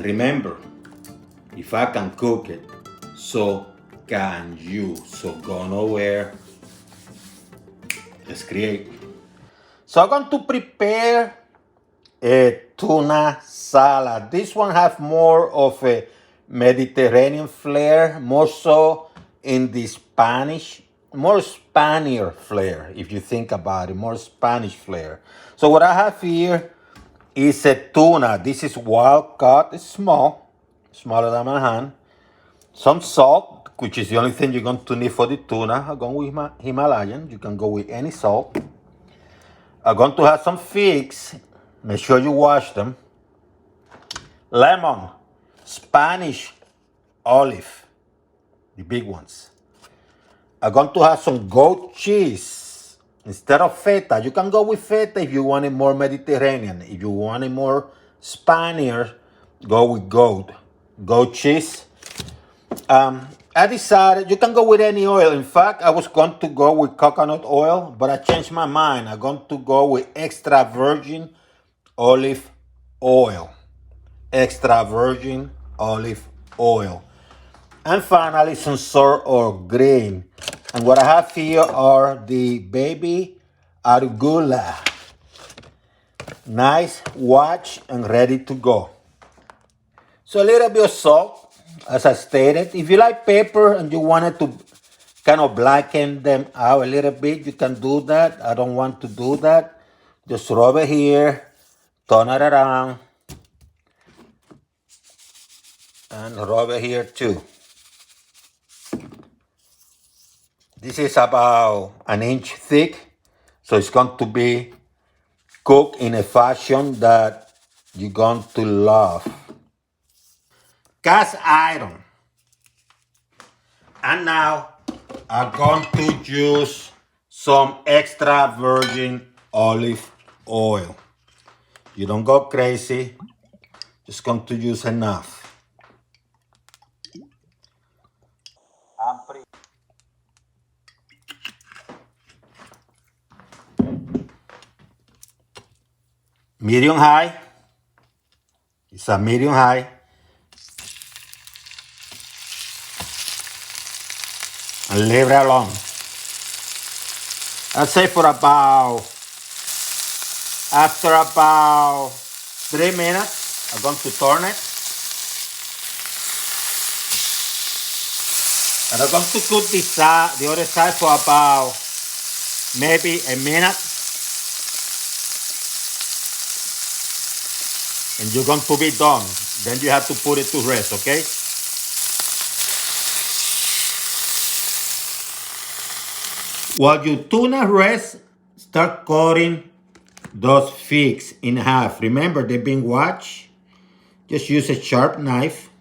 And remember, if I can cook it, so can you. So go nowhere. Let's create. So I'm going to prepare a tuna salad. This one has more of a Mediterranean flair, more so in the Spanish, more Spaniard flair, if you think about it, more Spanish flair. So what I have here is a tuna. This is wild caught. It's small, smaller than my hand. Some salt, which is the only thing you're going to need for the tuna. I'm going with Himalayan. You can go with any salt. I'm going to have some figs. Make sure you wash them. Lemon, Spanish olive, the big ones. I'm going to have some goat cheese instead of feta. You can go with feta if you want it more Mediterranean. If you want it more Spaniard, go with goat cheese. I decided you can go with any oil. In fact, I was going to go with coconut oil, but I changed my mind. I'm going to go with extra virgin olive oil. Extra virgin olive oil. And finally, some sour or green. And what I have here are the baby arugula. Nice, washed, and ready to go. So a little bit of salt, as I stated. If you like pepper and you wanted to kind of blacken them out a little bit, you can do that. I don't want to do that. Just rub it here, turn it around, and rub it here too. This is about an inch thick, so it's going to be cooked in a fashion that you're going to love. Cast iron. And now I'm going to use some extra virgin olive oil. You don't go crazy, just going to use enough. Medium high. It's a medium high. And leave it alone. I'd say for after about 3 minutes, I'm going to turn it. And I'm going to cook the other side for about maybe a minute. And you're going to be done. Then you have to put it to rest, okay? While your tuna rests, start cutting those figs in half. Remember, they've been washed. Just use a sharp knife.